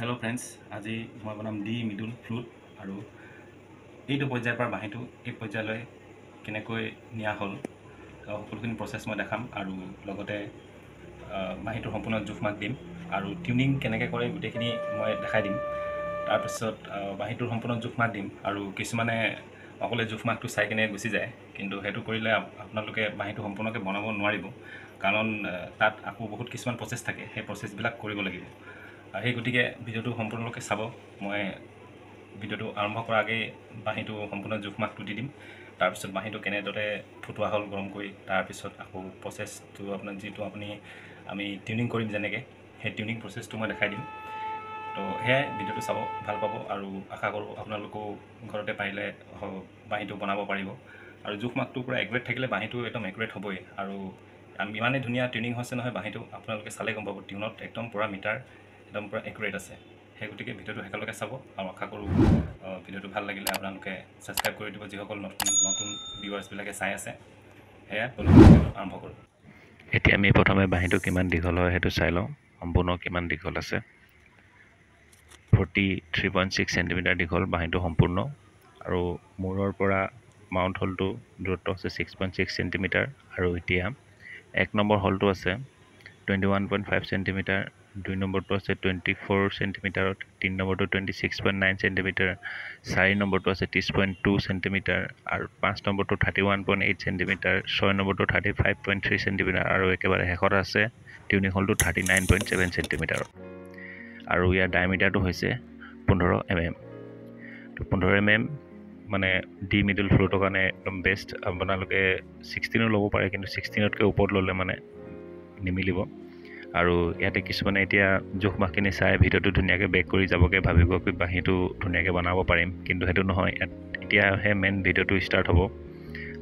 Hello' friends, আজি মই বনাম ডি মিডল ফ্লুট আৰু এইটো পৰ্যায়ৰ পৰা বাঁহীটো এই পৰ্যায়লৈ কেনেকৈ নিয়া হ'ল সকলোখিনি প্ৰচেছ মই দেখাম আৰু লগতে বাঁহীটোৰ সম্পূৰ্ণ জোখ মাক দিম আৰু টিউনিং কেনেকৈ কৰে গোটেইখিনি মই দেখাই দিম। তাৰপিছত বাঁহীটোৰ সম্পূৰ্ণ জোখ মাক দিম আৰু কিছুমানে অকলে জোখ মাকটো চাই কিনে গুচি যায়, কিন্তু সেইটো কৰিলে আপোনালোকে বাঁহীটো সম্পূৰ্ণকৈ বনাব নোৱাৰিব, কাৰণ তাত আকৌ বহুত কিছুমান প্ৰচেছ থাকে, সেই প্ৰচেছবিলাক কৰিব লাগিব। সেই গতিকে ভিডিঅ'টো সম্পূৰ্ণৰূপে চাব। মই ভিডিঅ'টো আৰম্ভ কৰাৰ আগেই বাঁহীটো সম্পূৰ্ণ জোখ মাকটো দি দিম। তাৰপিছত বাঁহীটো কেনেদৰে ফুটোৱা হ'ল গৰম কৰি, তাৰপিছত আকৌ প্ৰচেছটো আপোনাৰ যিটো আমি টিউনিং কৰিম যেনেকৈ, সেই টিউনিং প্ৰচেছটো মই দেখাই দিম। তো সেয়াই, ভিডিঅ'টো চাব, ভাল পাব আৰু আশা কৰোঁ আপোনালোকেও ঘৰতে পাৰিলে বাঁহীটো বনাব পাৰিব। আৰু জোখ মাকটো পূৰা একুৰেট থাকিলে বাঁহীটো একদম একুৰেট হ'বই। আৰু ইমানেই ধুনীয়া টিউনিং হৈছে নহয় বাঁহীটো, আপোনালোকে চালে গম পাব টিউনত একদম পূৰা মিটাৰ একদম পূৰা একুৰেট আছে। সেই গতিকে ভিডিঅ'টো শেষলৈকে চাব আৰু আশা কৰোঁ ভিডিঅ'টো ভাল লাগিলে আপোনালোকে ছাবস্ক্ৰাইব কৰি দিব, যিসকল নতুন ভিউৱাৰ্ছবিলাকে চাই আছে। সেয়া ভিডিঅ'টো আৰম্ভ কৰোঁ। এতিয়া আমি প্ৰথমে বাঁহীটো কিমান দীঘল হয় সেইটো চাই লওঁ। সম্পূৰ্ণ কিমান দীঘল আছে, 43.6 চেণ্টিমিটাৰ দীঘল বাঁহীটো সম্পূৰ্ণ। আৰু মূৰৰ পৰা মাউণ্ট হলটো দূৰত্ব আছে 6.6 চেণ্টিমিটাৰ। আৰু এতিয়া 1 নম্বৰ হলটো আছে 21.5 চেণ্টিমিটাৰ, 2 নম্বৰটো আছে 24 চেণ্টিমিটাৰত, 3 নম্বৰটো 26.9 চেণ্টিমিটাৰ, 4 নম্বৰটো আছে 30.2 চেণ্টিমিটাৰ, আৰু 5 নম্বৰটো 31.8 চেণ্টিমিটাৰ, 6 নম্বৰটো 35.3 চেণ্টিমিটাৰ, আৰু একেবাৰে শেষত আছে টিউনিং হলটো 39.7 চেণ্টিমিটাৰ। আৰু ইয়াৰ ডায়মিটাৰটো হৈছে 15 mm। তো 15 mm মানে ডি মিডল ফ্লুটৰ কাৰণে একদম বেষ্ট। আপোনালোকে 16ও ল'ব পাৰে, কিন্তু 16তকৈ ওপৰত ল'লে মানে নিমিলিব। আৰু ইয়াতে কিছুমানে এতিয়া জোখ মাখখিনি চাই ভিডিঅ'টো ধুনীয়াকৈ বেক কৰি যাবগৈ, ভাবিব কি বাঁহীটো ধুনীয়াকৈ বনাব পাৰিম, কিন্তু সেইটো নহয়। এতিয়াহে মেইন ভিডিঅ'টো ষ্টাৰ্ট হ'ব,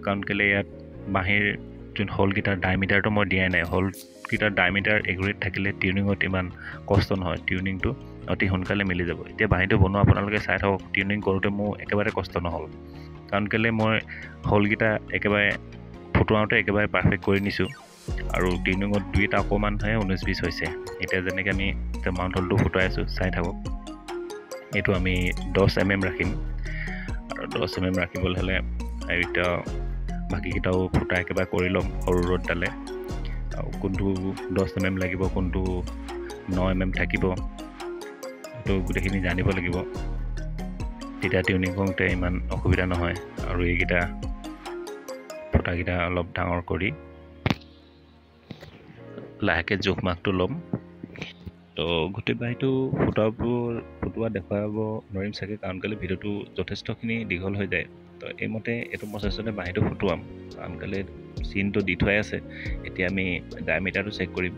কাৰণ কেলৈ ইয়াত বাঁহীৰ যোন হলকেইটাৰ ডায়মিটাৰটো মই দিয়াই নাই। হলকেইটাৰ ডায়মিটাৰ একুৰেট থাকিলে টিউনিঙত ইমান কষ্ট নহয়, টিউনিংটো অতি সোনকালে মিলি যাব। এতিয়া বাঁহীটো বনোৱা আপোনালোকে চাই থাকক, টিউনিং কৰোঁতে মোৰ একেবাৰে কষ্ট নহ'ল, কাৰণ কেলৈ মই হলকেইটা একেবাৰে ফুটোৱাওঁতে একেবাৰে পাৰফেক্ট কৰি নিছোঁ। আৰু টিউনিঙত দুই এটা অকণমানহে 19-20 হৈছে। এতিয়া যেনেকৈ আমি মাউণ্ট হলটো ফুটাই আছোঁ, চাই থাকক। এইটো আমি 10 mm ৰাখিম, আৰু 10 mm ৰাখিবলৈ হ'লে এতিয়া বাকীকেইটাও ফুটা একেবাৰে কৰি ল'ম সৰু ৰ'দডালে। আৰু কোনটো 10 mm লাগিব, কোনটো 9 mm থাকিব, সেইটো গোটেইখিনি জানিব লাগিব, তেতিয়া টিউনিং কৰোঁতে ইমান অসুবিধা নহয়। আৰু এইকেইটা ফুটাকেইটা অলপ ডাঙৰ কৰি লাহেকৈ জোখ মাকটো ল'ম। তো গোটেই বাঁহীটো ফুটোৱা দেখুৱাব নোৱাৰিম চাগে, কাৰণ কেলৈ ভিডিঅ'টো যথেষ্টখিনি দীঘল হৈ যায়। তো এইমতে এইটো প্ৰচেছতে বাঁহীটো ফুটোৱাম, কাৰণ কেলৈ চিনটো দি থোৱাই আছে। এতিয়া আমি ডায়মিটাৰটো চেক কৰিম।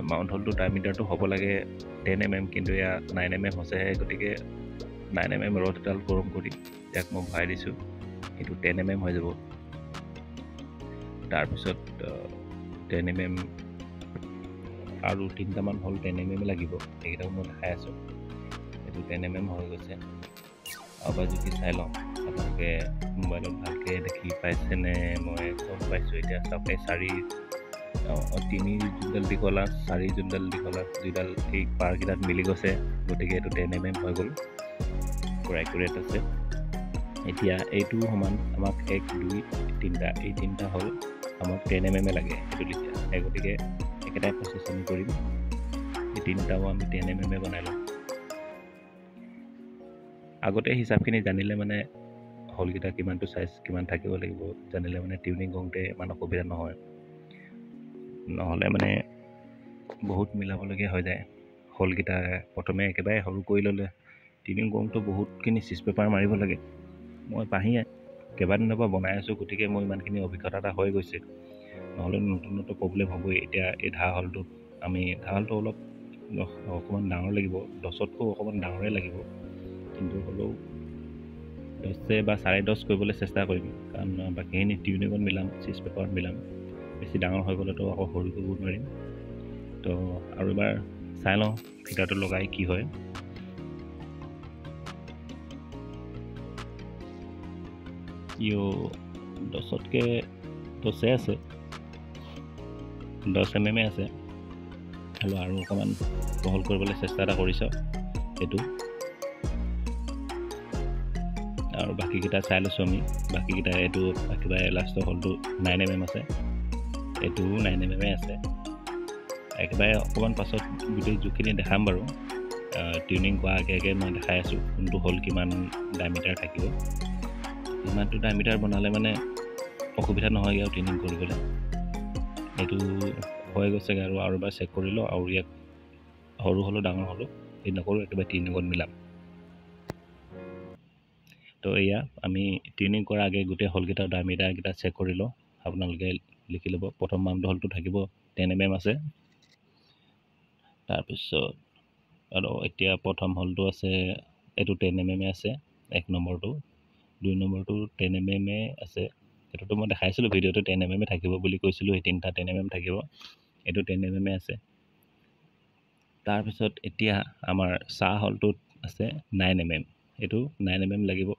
মাউণ্ট হলটো ডায়মিটাৰটো হ'ব লাগে 10 mm, কিন্তু এয়া 9 mm হৈছেহে। গতিকে 9 mm ৰড এডাল গৰম কৰি ইয়াক মই ভৰাই দিছোঁ, সেইটো 10 mm হৈ যাব। তাৰপিছত 10 mm আৰু 3টামান হল 10 mm লাগিব, সেইকেইটাও মই দেখাই আছোঁ। এইটো 10 mm হৈ গৈছে। আৰু যদি চাই লওঁ, আপোনালোকে মোবাইলত ভালকৈ দেখি পাইছেনে, মই গম পাইছোঁ। এতিয়া চাওক, 3 যোনডাল দীঘলা, 4 যোনডাল দীঘলা, যিডাল এই পাৰকেইটাত মিলি গৈছে, গতিকে এইটো 10 mm হৈ গ'ল, পূৰা একুৰেট আছে। এতিয়া এইটো সমান আমাক 1, 2, 3টা, এই 3টা হ'ল আমাক 10 mm লাগে সেইটো লিখা। সেই গতিকে একেটাই প্ৰচেছ আমি কৰিম, এই 3টাও আমি 10 mm বনাই ল'ম। আগতে হিচাপখিনি জানিলে মানে হলকেইটা কিমানটো চাইজ কিমান থাকিব লাগিব জানিলে মানে টিউনিং কৰোঁতে ইমান অসুবিধা নহয়। নহ'লে মানে বহুত মিলাবলগীয়া হৈ যায়। হলকেইটা প্ৰথমে একেবাৰে সৰু কৰি ল'লে টিউনিং কৰোঁতে বহুতখিনি চিজ পেপাৰ মাৰিব লাগে। মই বাঁহী কেইবাদিনৰ পৰা বনাই আছোঁ, গতিকে মোৰ ইমানখিনি অভিজ্ঞতা এটা হৈ গৈছে। নহ'লে নতুন প্ৰব্লেম হ'বই। এতিয়া এই ধাৰ হলটো অলপ অকণমান ডাঙৰ লাগিব, 10তকৈ অকণমান ডাঙৰে লাগিব, কিন্তু হ'লেও 10 বা 10.5 কৰিবলৈ চেষ্টা কৰিম, কাৰণ বাকীখিনি টিউনিঙত মিলাম, চিজ পেপাৰত মিলাম। বেছি ডাঙৰ হৈ গ'লেতো আকৌ সৰু কৰিব নোৱাৰিম। তো আৰু এবাৰ চাই লওঁ ফিটাৰটো লগাই কি হয়। ইও 10তকৈ 10 আছে, 10 mm আছে। আৰু অকণমান বহল কৰিবলৈ চেষ্টা এটা কৰি চাওঁ এইটো। আৰু বাকীকেইটা চাই লৈছোঁ আমি। বাকীকেইটা এইটো একেবাৰে লাষ্টৰ হলটো 9 mm আছে, এইটো 9 mm আছে। একেবাৰে অকণমান পাছত গোটেই জোখখিনি দেখাম বাৰু। টিউনিং কৰা আগে আগে মই দেখাই আছোঁ কোনটো হল কিমান ডায়মিটাৰ থাকিব। ইমানটো ডায়মিটাৰ বনালে মানে অসুবিধা নহয়গৈ আৰু টিউনিং কৰিবলৈ। এইটো হৈ গৈছেগৈ আৰু এবাৰ চেক কৰি লওঁ। আৰু ইয়াক সৰু হ'লেও ডাঙৰ হ'লেও এই নকৰোঁ, একেবাৰে টিউনিঙত মিলাম। তো এয়া আমি টিউনিং কৰাৰ আগে গোটেই হলকেইটাৰ ডায়মিটাৰকেইটা চেক কৰি লওঁ। আপোনালোকে লিখি ল'ব। প্ৰথম মাউণ্ট হলটো থাকিব 10 mm আছে। তাৰপিছত আৰু এতিয়া প্ৰথম হলটো আছে, এইটো 10 mm আছে 1 নম্বৰটো। 2 নম্বৰটো 10 mm আছে, এইটোতো মই দেখাইছিলোঁ ভিডিঅ'টো 10 mm থাকিব বুলি কৈছিলোঁ। এই তিনিটা 10 mm থাকিব, এইটো 10 mm আছে। তাৰপিছত এতিয়া আমাৰ চাহ হলটোত আছে 9 mm, এইটো 9 mm লাগিব,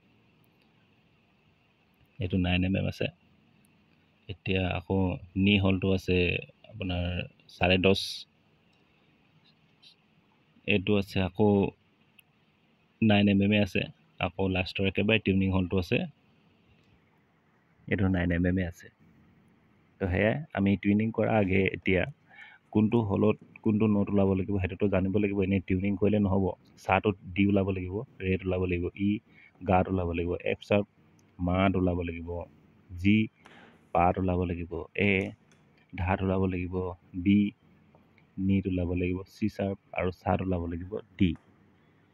এইটো 9 mm আছে। এতিয়া আকৌ নি হলটো আছে আপোনাৰ 10.5, এইটো আছে আকৌ 9 mm আছে। আকৌ লাষ্টৰ একেবাৰে টিউনিং হলটো আছে, এইটো 9 mm আছে। তো সেয়াই আমি টিউনিং কৰাৰ আগে এতিয়া কোনটো হলত কোনটো নোট ওলাব লাগিব সেইটোতো জানিব লাগিব। এনেই টিউনিং কৰিলে নহ'ব। চাহটোত ডি ওলাব লাগিব, ৰেড ওলাব লাগিব, ই গাত ওলাব লাগিব, এফ চাৰ্প মাত ওলাব লাগিব, জি পাত ওলাব লাগিব, এ ধাত ওলাব লাগিব, বি নিট ওলাব লাগিব, চি চাৰ্প আৰু চাত ওলাব লাগিব, ডি।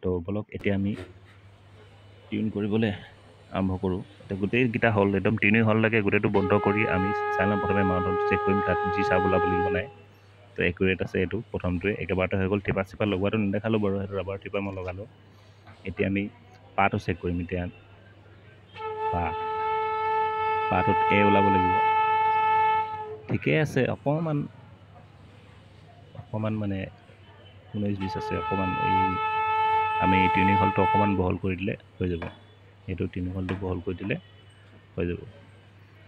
তো বলক এতিয়া আমি টিউন কৰিবলৈ আৰম্ভ কৰোঁ। এতিয়া গোটেইকেইটা হল একদম টিউনিং হললৈকে গোটেইটো বন্ধ কৰি আমি চাই লওঁ। প্ৰথমে মাউণ্ট হলটো চেক কৰিম, তাত জি চাৰ্প ওলাব লাগিব নাই। তো একুৰেট আছে এইটো প্ৰথমটোৱে, একেবাৰতে হৈ গ'ল। টিপা চিপা লগোৱাটো নেদেখালোঁ বাৰু, সেইটো ৰাবাৰ টিপা মই লগালোঁ। এতিয়া আমি পাটো চেক কৰিম। এতিয়া পাটোত এ ওলাব লাগিব, ঠিকেই আছে। অকণমান মানে 19-20 আছে অকণমান। এই আমি টিউনিং হলটো অকণমান বহল কৰি দিলে হৈ যাব। সেইটো টিউনিং হলটো বহল কৰি দিলে হৈ যাব।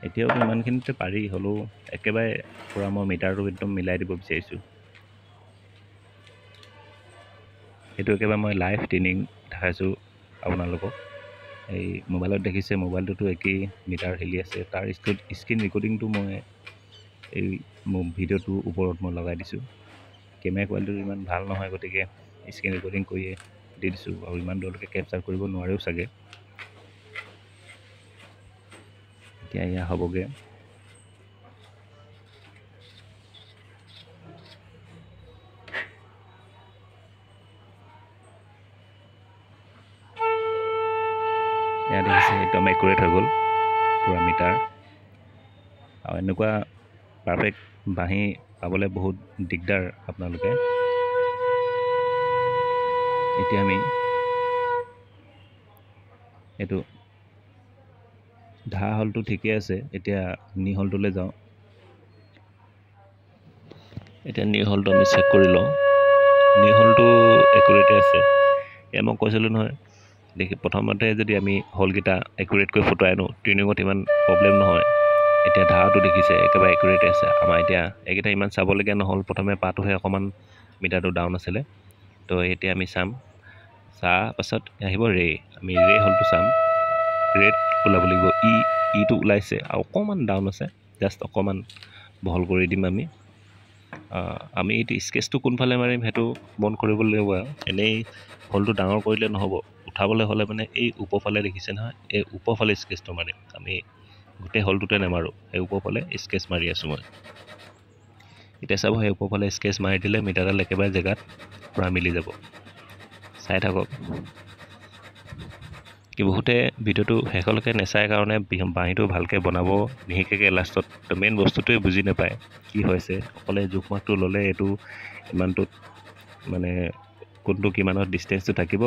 এতিয়াও ইমানখিনিতে পাৰি, হ'লেও একেবাৰে পূৰা মই মিটাৰটো একদম মিলাই দিব বিচাৰিছোঁ। সেইটো একেবাৰে মই লাইভ টিউনিং দেখাইছোঁ আপোনালোকক। এই মোবাইলত দেখিছে, মোবাইলটোতো একেই মিটাৰ হিলি আছে। তাৰ স্ক্ৰীন ৰেকৰ্ডিংটো মই এই ভিডিঅ'টোৰ ওপৰত মই লগাই দিছোঁ। কেমেৰা কোৱালিটিটো ইমান ভাল নহয়, গতিকে স্ক্ৰীন ৰেকৰ্ডিং কৰিয়ে দি দিছোঁ। আৰু ইমান দূৰলৈকে কেপচাৰ কৰিব নোৱাৰেও চাগে। এতিয়া এয়া হ'বগৈ। এয়া দেখিছে একদম একুৰেট হৈ গ'ল পূৰা মিটাৰ। আৰু এনেকুৱা পাৰফেক্ট বাঁহী পাবলৈ বহুত দিগদাৰ আপোনালোকে। এতিয়া আমি এইটো ধা হলটো ঠিকে আছে। এতিয়া নি হলটোলৈ যাওঁ। এতিয়া নি হলটো আমি চেক কৰি লওঁ। নি হলটো একুৰেটে আছে। এয়া মই কৈছিলোঁ নহয়, দেখি প্ৰথমতে যদি আমি হলকেইটা একুৰেটকৈ ফুটুৱাই আনো টিউনিঙত ইমান প্ৰব্লেম নহয়। এতিয়া ধাৰটো দেখিছে একেবাৰে একুৰেটে আছে। আমাৰ এতিয়া এইকেইটা ইমান চাবলগীয়া নহ'ল। প্ৰথমে পাতটোহে অকণমান মিটাৰটো ডাউন আছিলে। তো এতিয়া আমি চাম, পাছত আহিব ৰে। আমি ৰে হলটো চাম, ৰেড ওলাব লাগিব। ইটো ওলাইছে আৰু অকণমান ডাউন আছে, জাষ্ট অকণমান বহল কৰি দিম আমি। এইটো স্কেচটো কোনফালে মাৰিম সেইটো মন কৰিব লাগিব। এনেই হলটো ডাঙৰ কৰিলে নহ'ব, উঠাবলৈ হ'লে মানে এই ওপৰফালে দেখিছে নহয়, এই ওপৰফালে স্কেচটো মাৰিম আমি। গোটেই হলটোতে নেমাৰোঁ, সেই ওপৰফালে স্কেচ মাৰি আছোঁ মই। এতিয়া চাব, সেই ওপৰফালে স্কেচ মাৰি দিলে মিটাৰডাল একেবাৰে জেগাত পূৰা মিলি যাব। চাই থাকক। কি বহুতে ভিডিঅ'টো শেষলৈকে নেচায় কাৰণে বাঁহীটো ভালকৈ বনাব নিশিকাকৈ লাষ্টত মেইন বস্তুটোৱে বুজি নাপায় কি হৈছে। অকলে জোখমাখটো ল'লে এইটো ইমানটোত মানে কোনটো কিমানত ডিষ্টেঞ্চটো থাকিব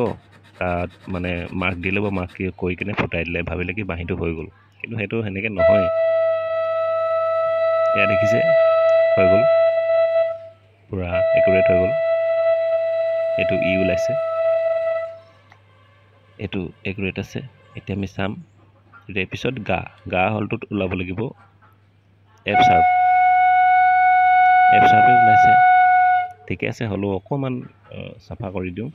তাত মানে মাৰ্ক দি ল'ব, মাৰ্ক কৰি কিনে ফুটাই দিলে, ভাবিলে কি বাঁহীটো হৈ গ'ল। কিন্তু সেইটো সেনেকৈ নহয়। এয়া দেখিছে হৈ গ'ল, পূৰা একুৰেট হৈ গ'ল। এইটো ই ওলাইছে, এইটো একুৰেট আছে। এতিয়া আমি চাম ৰে পিছত গা হলটোত ওলাব লাগিব এফ চাৰ্পে ওলাইছে, ঠিকে আছে, হ'লেও অকণমান চাফা কৰি দিওঁ।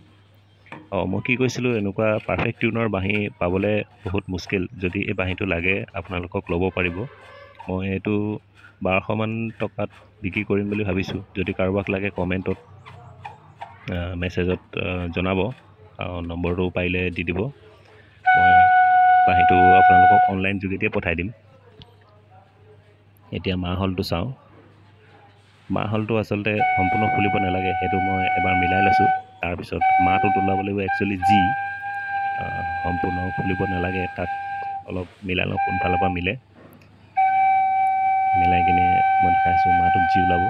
মই কি কৈছিলোঁ, এনেকুৱা পাৰফেক্ট টিউনৰ বাঁহী পাবলৈ বহুত মুস্কিল। যদি এই বাঁহীটো লাগে আপোনালোকক ল'ব পাৰিব। মই এইটো 1200মান টকাত বিক্ৰী কৰিম বুলি ভাবিছোঁ। যদি কাৰোবাক লাগে কমেণ্টত মেছেজত জনাব, নম্বৰটো পাৰিলে দি দিব। মই বাঁহীটো আপোনালোকক অনলাইন যোগেদিয়ে পঠাই দিম। এতিয়া মাহ হলটো চাওঁ। মাহ হলটো আচলতে সম্পূৰ্ণ খুলিব নালাগে, সেইটো মই এবাৰ মিলাই লৈছোঁ। তাৰপিছত মাহটো ওলাব লাগিব একচুৱেলি জি, সম্পূৰ্ণ খুলিব নালাগে, তাক অলপ মিলাই লওঁ কোনফালৰ পৰা মিলে। মিলাই কিনে মই দেখাইছোঁ মাহটোত জি ওলাব।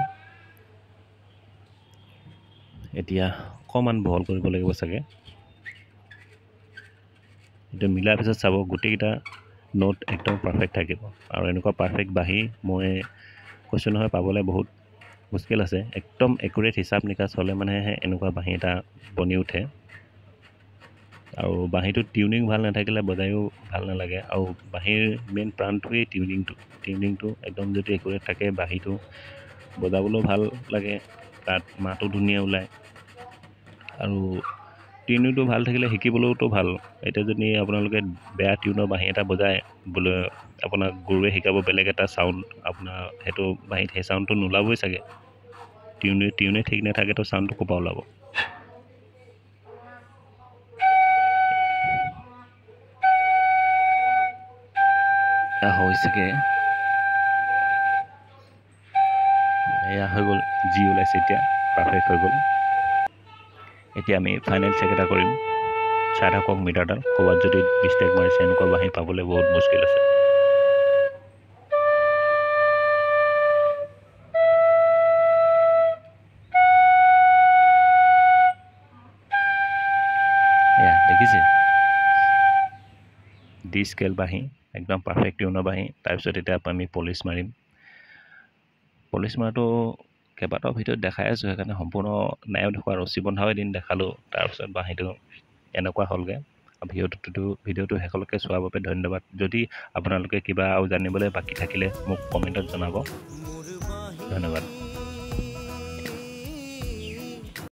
এতিয়া অকণমান বহল কৰিব লাগিব চাগে। এইটো মিলাৰ পিছত চাব গোটেইকেইটা নোট একদম পাৰফেক্ট থাকিব। আৰু এনেকুৱা পাৰফেক্ট বাঁহী মই কৈছোঁ নহয়, পাবলৈ বহুত মুস্কিল আছে। একদম একুৰেট হিচাপ নিকাচ হ'লে মানেহে এনেকুৱা বাঁহী এটা বনি উঠে। আৰু বাঁহীটো টিউনিং ভাল নাথাকিলে বজায়ো ভাল নালাগে। আৰু বাঁহীৰ মেইন প্ৰাণটোৱেই টিউনিংটো একদম যদি একুৰেট থাকে বাঁহীটো বজাবলৈও ভাল লাগে, তাত মাতো ধুনীয়া ওলায়। আৰু টিউনিংটো ভাল থাকিলে শিকিবলৈওতো ভাল। এতিয়া যদি আপোনালোকে বেয়া টিউনৰ বাঁহী এটা বজায়, বোলে আপোনাক গুৰুৱে শিকাব বেলেগ এটা চাউণ্ড, আপোনাৰ সেইটো বাঁহীত সেই চাউণ্ডটো নোলাবই চাগে। টিউনে ঠিক নাথাকেতো চাউণ্ডটো ক'ৰ পৰা ওলাব। হৈছেগে, এয়া হৈ গ'ল, জি ওলাইছে এতিয়া, পাৰফেক্ট হৈ গ'ল। এতিয়া আমি ফাইনেল চেক এটা কৰিম। চাই থাকক মিটাৰডাল, ক'ৰবাত যদি মিষ্টেক মাৰিছে এনেকুৱা বাঁহী পাবলৈ বহুত মুস্কিল আছে। এয়া দেখিছে, ডি স্কেল বাঁহী, একদম পাৰফেক্ট টিউনৰ বাঁহী। তাৰপিছত এতিয়া আমি পলিচ মাৰিম। পলিচ মৰাটো কেইবাটাও ভিডিঅ'ত দেখাই আছোঁ, সেইকাৰণে সম্পূৰ্ণ নায়ো দেখুওৱা, ৰছী বন্ধাও এদিন দেখালোঁ। তাৰপিছত বাঁহীটো এনেকুৱা হ'লগৈ। ভিডিঅ'টো শেষলৈকে চোৱাৰ বাবে ধন্যবাদ। যদি আপোনালোকে কিবা আৰু জানিবলৈ বাকী থাকিলে মোক কমেণ্টত জনাব। ধন্যবাদ।